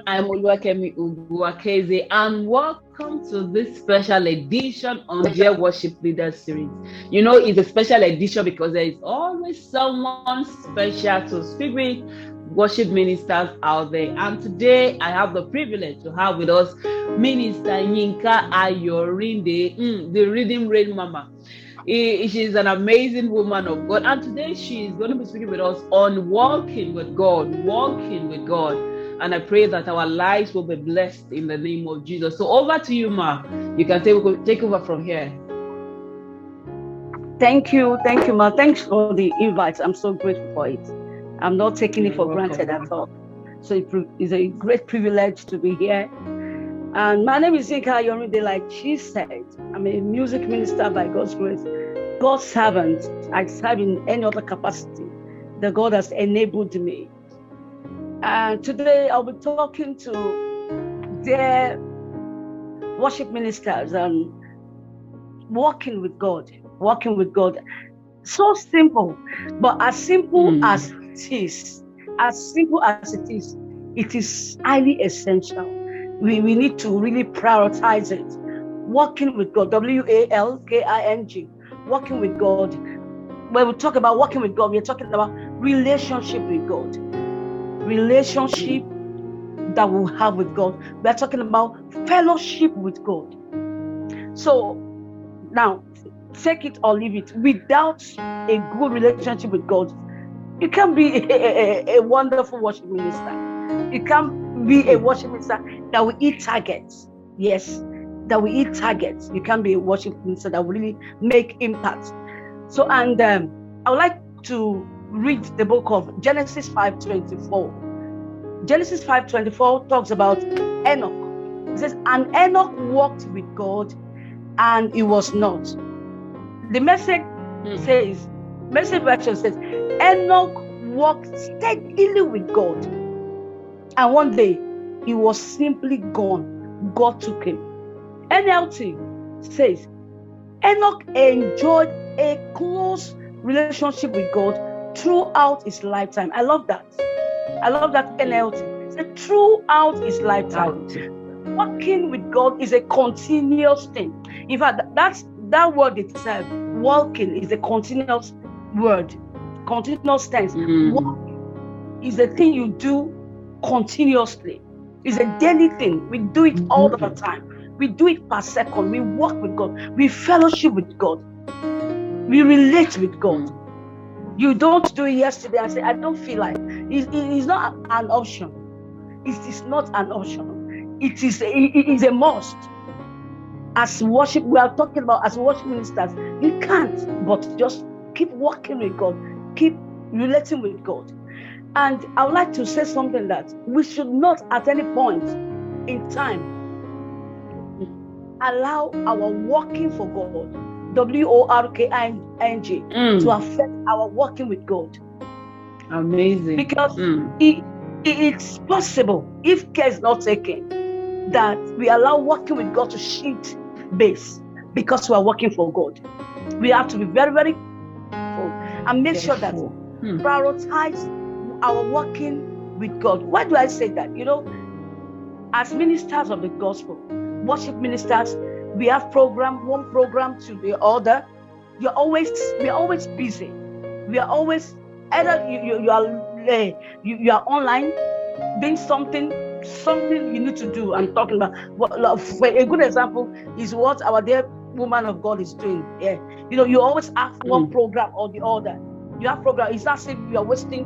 I'm Oluwakemi Uguakeze, and welcome to this special edition on Dear Worship Leaders series. You know, it's a special edition because there is always someone special to speak with worship ministers out there. And today, I have the privilege to have with us Minister Yinka Ayorinde, the Rhythm Rain Mama. She's an amazing woman of God, and today she is going to be speaking with us on walking with God, walking with God. And I pray that our lives will be blessed in the name of Jesus. So over to you, Ma. You can take over from here. Thank you, Ma. Thanks for the invite. I'm so grateful for it. I'm not taking it for granted at all. So it's a great privilege to be here. And my name is Yinka Ayorinde, like she said. I'm a music minister by God's grace, God's servant. I serve in any other capacity that God has enabled me. And today I'll be talking to their worship ministers and walking with God. So simple, but as simple as it is, it is highly essential. We need to really prioritize it. Walking with God, WALKING, walking with God. When we talk about walking with God, we are talking about relationship with God. Relationship that we'll have with God. We are talking about fellowship with God. So now, take it or leave it. Without a good relationship with God, you can't be a wonderful worship minister. You can't be a worship minister that will eat targets. Yes, that will eat targets. You can't be a worship minister that will really make impact. So, and I would like to read the book of Genesis 5:24. Genesis 5:24 talks about Enoch. It says, and Enoch walked with God, and he was not. The message version says, Enoch walked steadily with God, and one day he was simply gone. God took him. NLT says, Enoch enjoyed a close relationship with God throughout his lifetime. I love that NLT. It says, throughout his lifetime. Walking with God is a continuous thing. In fact, that word itself, walking, is a continuous word, continuous tense. Walking is a thing you do continuously. It's a daily thing. We do it all the time. We do it per second. We walk with God. We fellowship with God. We relate with God. You don't do it yesterday and say, I don't feel like. It's not an option. It is not an option. It is a must. As worship, we are talking about as worship ministers, you can't but just keep walking with God, keep relating with God. And I would like to say something that we should not at any point in time allow our walking for God, WORKING, to affect our walking with God. Amazing. Because it's possible, if care is not taken, that we allow walking with God to shift base because we are working for God. We have to be very, very careful and make sure that prioritize our working with God. Why do I say that? You know, as ministers of the gospel, worship ministers, we have one program to the other. We are always busy. We are always either you are online doing something you need to do. I'm talking about a good example is what our dear woman of God is doing. Yeah, you know, you always have one program or the other. You have program. It's not as if you are wasting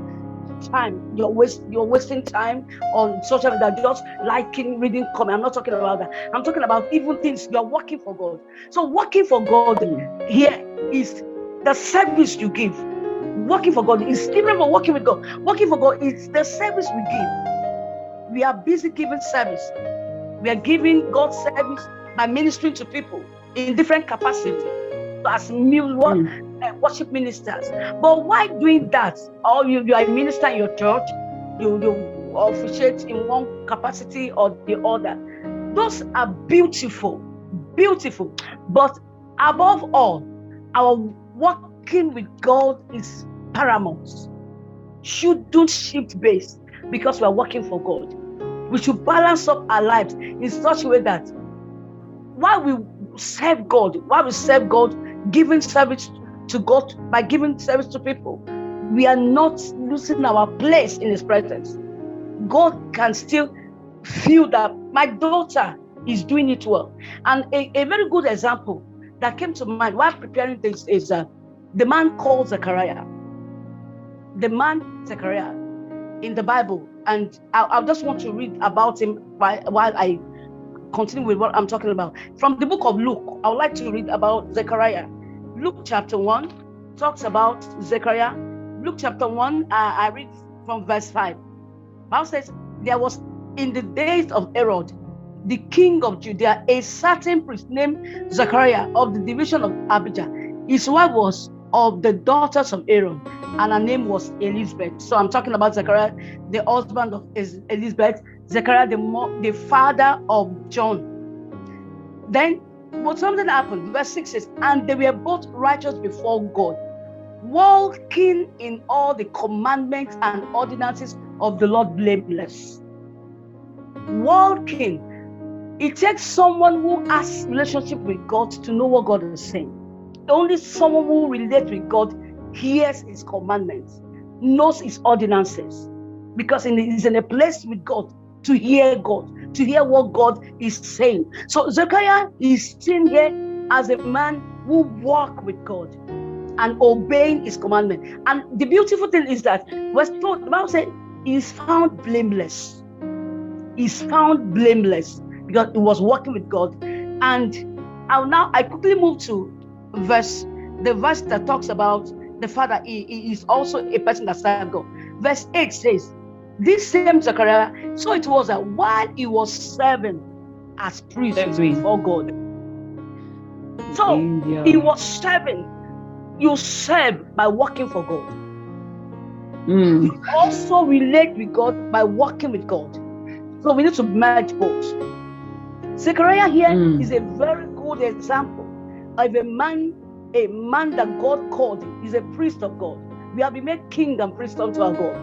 time. You're wasting time on social media, just liking, reading, comment. I'm not talking about that. I'm talking about even things you are working for God. So working for God here is the service you give. Working for God is different from working with God. Working for God is the service we give. We are busy giving service. We are giving God's service by ministering to people in different capacities as worship ministers. But why doing that? Or you are a minister in your church, you officiate in one capacity or the other. Those are beautiful. But above all, our working with God is paramount. Shouldn't shift base because we are working for God. We should balance up our lives in such a way that while we serve God, giving service to God by giving service to people, we are not losing our place in His presence. God can still feel that my daughter is doing it well. And a very good example that came to mind while preparing this is the man called Zechariah. The man Zechariah in the Bible. And I just want to read about him while I continue with what I'm talking about. From the book of Luke, I would like to read about Zechariah. Luke chapter 1 talks about Zechariah. Luke chapter 1, I read from verse 5. Bible says, there was in the days of Herod, the king of Judea, a certain priest named Zechariah of the division of Abijah. His wife was of the daughters of Aaron, and her name was Elizabeth. So I'm talking about Zechariah, the husband of Elizabeth, Zechariah, the father of John. Then, but something happened. Verse 6 says, and they were both righteous before God, walking in all the commandments and ordinances of the Lord blameless. Walking. It takes someone who has relationship with God to know what God is saying. Only someone who relates with God hears His commandments, knows His ordinances, because he's in a place with God to hear God, to hear what God is saying. So Zechariah is seen here as a man who walks with God and obeying His commandment. And the beautiful thing is that the Bible said he's found blameless. He's found blameless because he was walking with God. And I quickly move to the verse that talks about the father. He is also a person that served God. Verse 8 says, this same Zechariah, so it was that while he was serving as priest before God. So he was serving. You serve by working for God. You also relate with God by working with God. So we need to merge both. Zechariah here is a very good example of a man that God called. He's a priest of God. We have been made king and priest unto our God,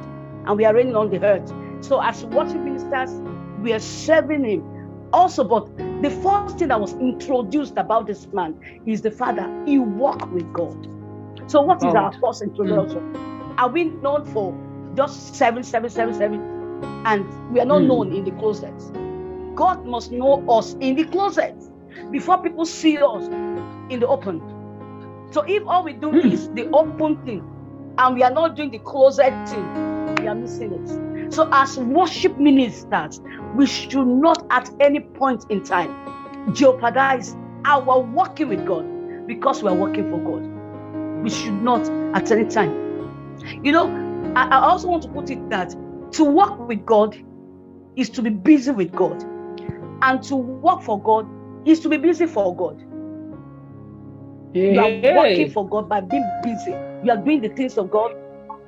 and we are reigning on the earth. So as worship ministers, we are serving Him. Also, but the first thing that was introduced about this man is the father. He walked with God. So what is our first introduction? Are we known for just 7, and we are not known in the closet? God must know us in the closet before people see us in the open. So if all we do is the open thing and we are not doing the closet thing, we are missing it. So as worship ministers, we should not at any point in time jeopardize our working with God because we are working for God. We should not at any time. You know, I also want to put it that to work with God is to be busy with God, and to work for God is to be busy for God. You are working for God by being busy. You are doing the things of God,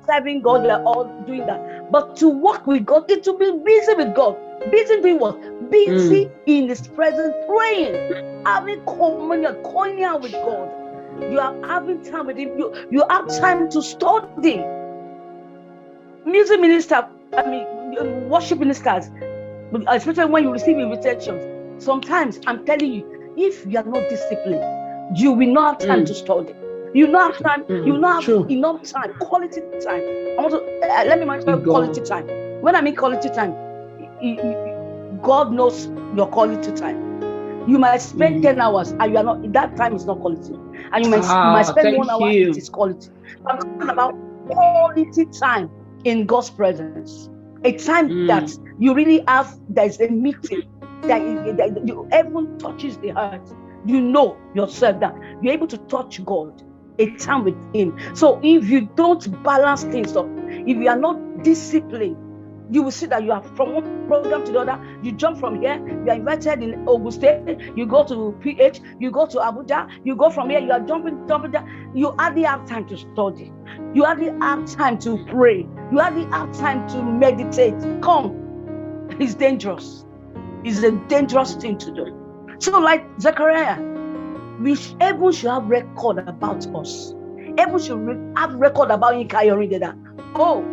serving God. We are all doing that. But to work with God is to be busy with God. Busy doing what? Busy in His presence, praying, having communion with God. You are having time with Him. You have time to study. Music minister, worship ministers, especially when you receive invitations. Sometimes I'm telling you, if you are not disciplined, you will not have time to study. You not have time. You not have enough time, quality time. I want to let me mention quality time. When I mean quality time, God knows your quality time. You might spend 10 hours and you are not. That time is not quality, and you might spend 1 hour. It is quality. I'm talking about quality time in God's presence. A time that you really have. There's a meeting that you everyone touches the heart. You know yourself that you're able to touch God. A time with Him. So if you don't balance things up, if you are not disciplined, you will see that you are from one program to the other. You jump from here, you are invited in Ogun State, you go to PH, you go to Abuja, you go from here, you are jumping there. You hardly have time to study. You hardly have time to pray. You hardly have time to meditate. Come, it's dangerous. It's a dangerous thing to do. So like Zechariah, everyone should have record about us. Everyone should have record about Yinka Yorindeda. Oh,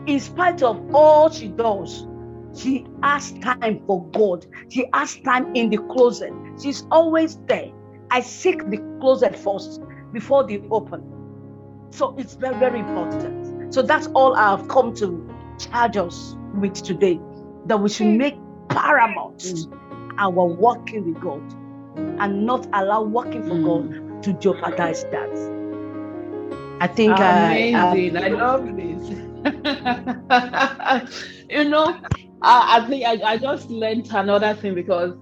in spite of all she does, She has time for God. She has time in the closet. She's always there. I seek the closet first before the open. So it's very, very important. So that's all I've come to charge us with today, that we should make paramount our walking with God and not allow working for God to jeopardize that. I think amazing. I love this. You know, I think I just learned another thing, because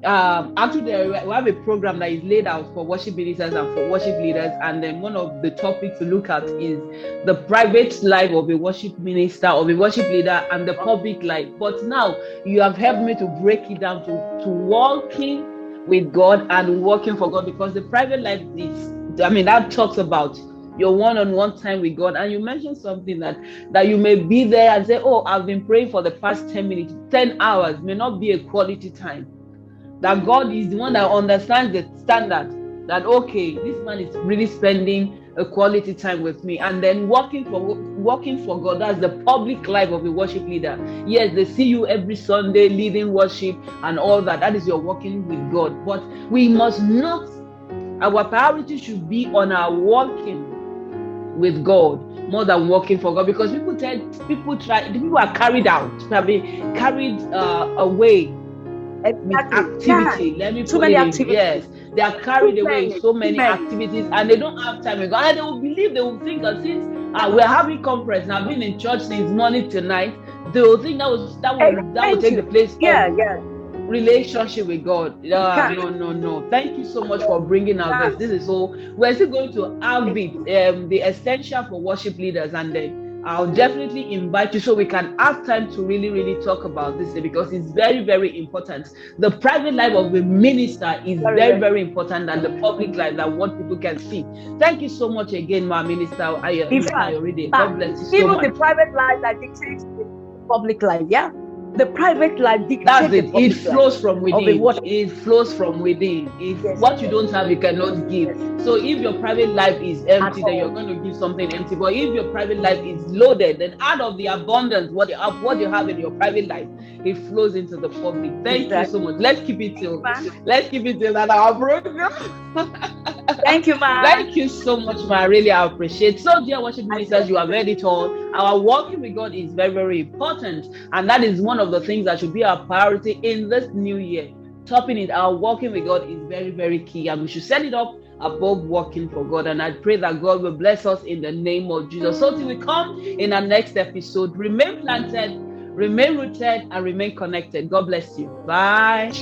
actually we have a program that is laid out for worship ministers and for worship leaders, and then one of the topics to look at is the private life of a worship minister, of a worship leader, and the public life. But now you have helped me to break it down to walking with God and working for God, because the private life is, that talks about your one-on-one time with God. And you mentioned something that you may be there and say, oh, I've been praying for the past 10 minutes, 10 hours may not be a quality time. That God is the one that understands the standard, that okay, this man is really spending a quality time with me. And then working for God, that's the public life of a worship leader. Yes, they see you every Sunday leading worship and all that. That is your working with God. But we must not, our priority should be on our working with God more than working for God, because people are carried out, have been carried away with activity. Let me put it in. Yes, they are carried away with so many activities, and they don't have time with God. And they will think that since we're having conference and I've been in church since morning to night, they will think that will take the place of relationship with God. No. Thank you so much for bringing out this. This is so. We're still going to have the essential for worship leaders, and then I'll definitely invite you so we can have time to really, really talk about this, because it's very, very important. The private life of a minister is very, very important than the public life, that what people can see. Thank you so much again, my minister. God bless you so even much. The private life that dictates the public life, the private life dictates. That's it. It flows from within. It flows from within. If what you don't have, you cannot give. So if your private life is empty, then you're going to give something empty. But if your private life is loaded, then out of the abundance, what you have in your private life, it flows into the public. Thank you so much. Let's keep it till that our program. Thank you, ma. Thank you so much, ma. I really appreciate. So, dear worship ministers, you have heard it all. Our walking with God is very, very important, and that is one of the things that should be our priority in this new year. Topping it, our walking with God is very, very key, and we should set it up above working for God. And I pray that God will bless us in the name of Jesus. So till we come in our next episode, remain planted, remain rooted, and remain connected. God bless you. Bye.